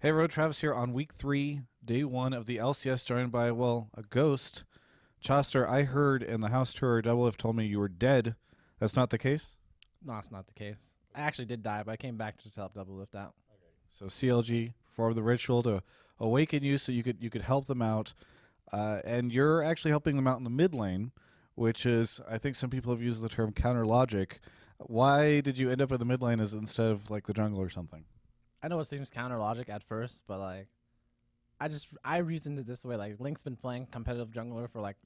Hey, Road Travis here on week 3, day 1 of the LCS, joined by, well, a ghost. Chauster, I heard in the house tour, Double Lift told me you were dead. That's not the case? No, it's not the case. I actually did die, but I came back just to help Double Lift out. So CLG performed the ritual to awaken you so you could help them out. And you're actually helping them out in the mid lane, which is, I think some people have used the term counter logic. Why did you end up in the mid lane as instead of like the jungle or something? I know it seems counter logic at first, but I reasoned it this way. Like Link's been playing competitive jungler for like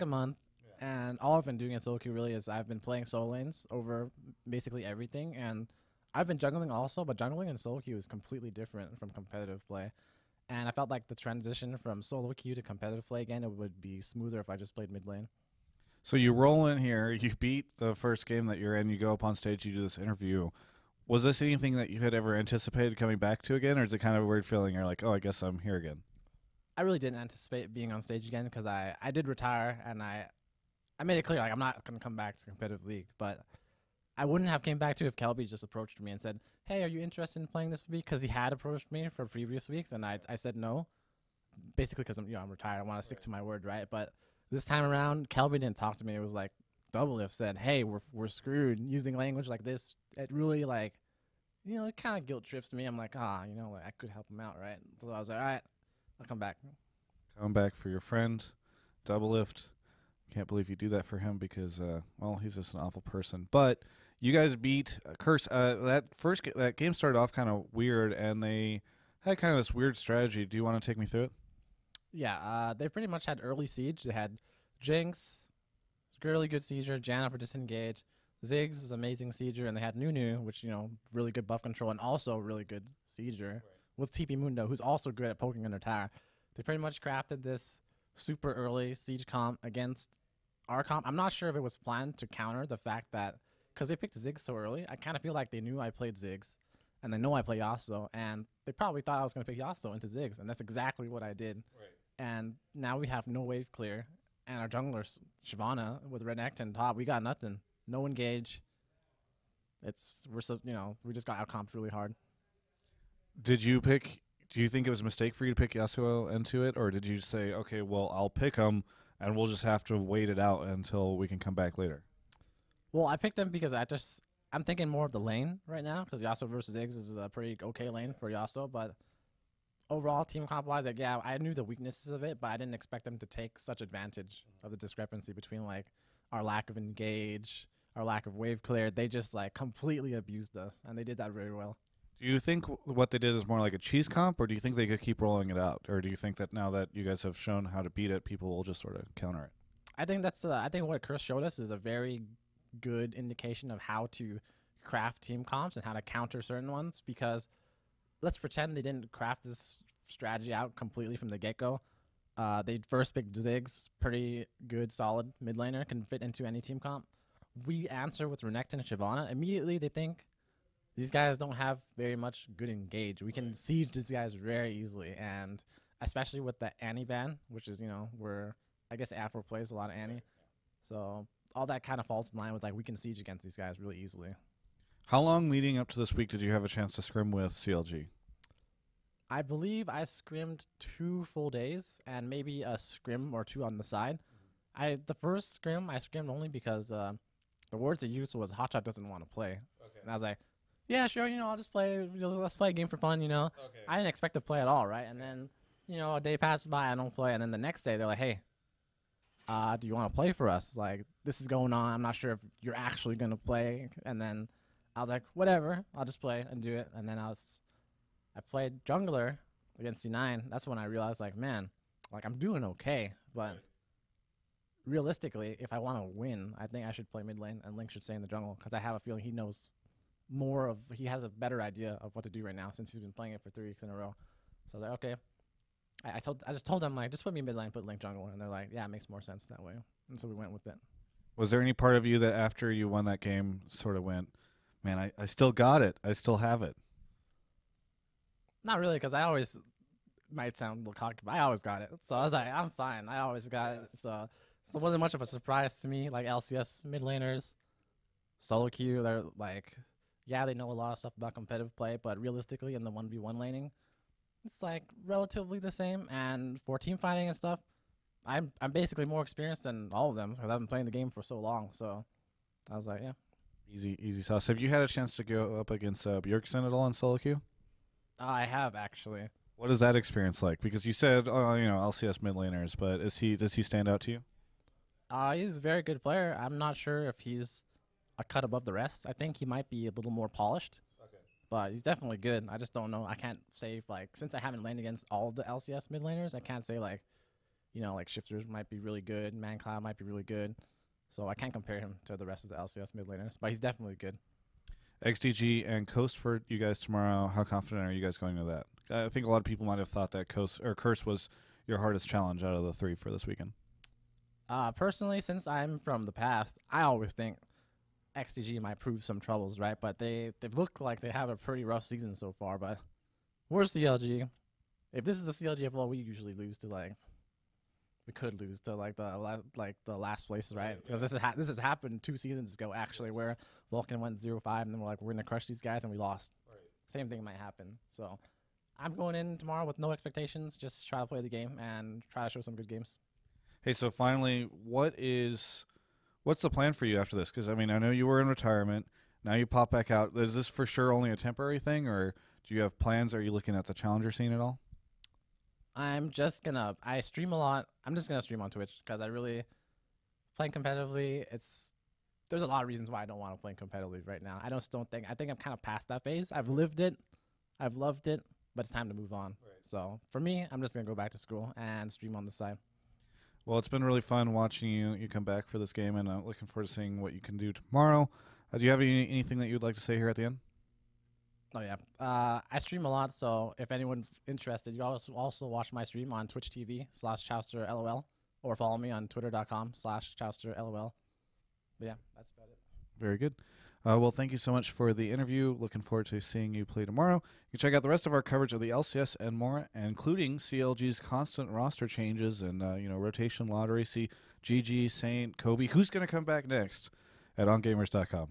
a month, and all I've been doing in solo queue really is I've been playing solo lanes over basically everything, and I've been jungling also, but jungling in solo queue is completely different from competitive play. And I felt like the transition from solo queue to competitive play again, it would be smoother if I just played mid lane. So you roll in here, you beat the first game that you're in, you go up on stage, you do this interview. Was this anything that you had ever anticipated coming back to again, or is it kind of a weird feeling? You're like, oh, I guess I'm here again. I really didn't anticipate being on stage again because I did retire and I made it clear like I'm not gonna come back to competitive league, but I wouldn't have came back to if Kelby just approached me and said, "Hey, are you interested in playing this with me?" Because he had approached me for previous weeks, and I said no, basically because I'm retired. I want to stick to my word, right? But this time around, Kelby didn't talk to me. It was like Double Lift said, "Hey, we're screwed." Using language like this, it really it kind of guilt trips me. I'm like, I could help him out, right? So I was like, all right, I'll come back. Come back for your friend, Double Lift. Can't believe you do that for him because, well, he's just an awful person. But you guys beat Curse. That game started off kind of weird, and they had kind of this weird strategy. Do you want to take me through it? Yeah, they pretty much had early siege. They had Jinx, really good sieger, Janna for disengage, Ziggs is amazing sieger, and they had Nunu, which really good buff control and also really good sieger with TP Mundo, who's also good at poking under tower. They pretty much crafted this super early siege comp against our comp. I'm not sure if it was planned to counter the fact that because they picked Ziggs so early, I kind of feel like they knew I played Ziggs and they know I play Yasuo, and they probably thought I was going to pick Yasuo into Ziggs, and that's exactly what I did. And now we have no wave clear, and our junglers, Shyvana with Red Nectar top, we got nothing. No engage. We just got outcomped really hard. Did you pick? Do you think it was a mistake for you to pick Yasuo into it, or did you say, okay, well, I'll pick him, and we'll just have to wait it out until we can come back later? Well, I picked them because I'm thinking more of the lane right now because Yasuo versus Ziggs is a pretty okay lane for Yasuo, but overall team comp wise, like yeah, I knew the weaknesses of it, but I didn't expect them to take such advantage of the discrepancy between like our lack of engage, our lack of wave clear. They just like completely abused us, and they did that very well. Do you think what they did is more like a cheese comp, or do you think they could keep rolling it out, or do you think that now that you guys have shown how to beat it, people will just sort of counter it? I think what Chris showed us is a very good indication of how to craft team comps and how to counter certain ones because let's pretend they didn't craft this strategy out completely from the get-go. They first picked Ziggs, pretty good, solid mid laner, can fit into any team comp. We answer with Renekton and Shyvana. Immediately, they think these guys don't have very much good engage. We can siege these guys very easily, and especially with the Annie ban, which is, where I guess Afro plays a lot of Annie. So all that kind of falls in line with, like, we can siege against these guys really easily. How long leading up to this week did you have a chance to scrim with CLG? I believe I scrimmed 2 full days and maybe a scrim or two on the side. The first scrim I scrimmed only because the words they used was Hotshot doesn't want to play, and I was like, yeah, sure, I'll just play. Let's play a game for fun. I didn't expect to play at all, right? And then a day passes by, I don't play, and then the next day they're like, hey, do you want to play for us? Like this is going on. I'm not sure if you're actually gonna play. And then I was like, whatever, I'll just play and do it. And then I played jungler against C9. That's when I realized, like, man, like I'm doing okay, but realistically, if I want to win, I think I should play mid lane and Link should stay in the jungle because I have a feeling he has a better idea of what to do right now since he's been playing it for 3 weeks in a row. So I was like, okay. I just told them, like, just put me mid lane, put Link jungle, and they're like, yeah, it makes more sense that way. And so we went with it. Was there any part of you that after you won that game sort of went, man, I still got it. I still have it? Not really, because I always might sound a little cocky, but I always got it. So I was like, I'm fine. I always got it. So it wasn't much of a surprise to me. Like LCS mid laners, solo queue, they're like, yeah, they know a lot of stuff about competitive play, but realistically in the 1v1 laning, It's like relatively the same, and for team fighting and stuff, I'm basically more experienced than all of them because I've been playing the game for so long. So I was like, yeah. Easy sauce. Have you had a chance to go up against Bjergsen at all in solo queue? I have actually. What is that experience like? Because you said, LCS mid laners, but does he stand out to you? He's a very good player. I'm not sure if he's a cut above the rest. I think he might be a little more polished, but he's definitely good. I just don't know. I can't say like since I haven't landed against all of the LCS mid laners, I can't say like, like Shifters might be really good, ManCloud might be really good. So I can't compare him to the rest of the LCS mid laners, but he's definitely good. XDG and Coast for you guys tomorrow. How confident are you guys going to that? I think a lot of people might have thought that Curse was your hardest challenge out of the three for this weekend. Personally, since I'm from the past, I always think XDG might prove some troubles, right? But they look like they have a pretty rough season so far. But we're CLG. If this is a CLG of all, we usually lose to we could lose to the last place, right? Because this has happened 2 seasons ago actually, where Vulcan went 0-5, and then we're gonna crush these guys, and we lost. Right. Same thing might happen. So I'm going in tomorrow with no expectations, just try to play the game and try to show some good games. Hey, so finally, what's the plan for you after this? Because I mean, I know you were in retirement. Now you pop back out. Is this for sure only a temporary thing, or do you have plans? Are you looking at the challenger scene at all? I stream a lot. I'm just gonna stream on Twitch because I really playing competitively. There's a lot of reasons why I don't want to play competitively right now. I think I'm kind of past that phase. I've lived it, I've loved it, but it's time to move on. Right. So for me, I'm just gonna go back to school and stream on the side. Well, it's been really fun watching you come back for this game, and I'm looking forward to seeing what you can do tomorrow. Do you have anything that you'd like to say here at the end? Oh yeah, I stream a lot, so if anyone's interested, you also watch my stream on Twitch TV/ChausterLOL, or follow me on Twitter.com/ChausterLOL. But yeah, that's about it. Very good. Well, thank you so much for the interview. Looking forward to seeing you play tomorrow. You can check out the rest of our coverage of the LCS and more, including CLG's constant roster changes and rotation lottery. See GG, Saint, Kobe. Who's going to come back next at OnGamers.com.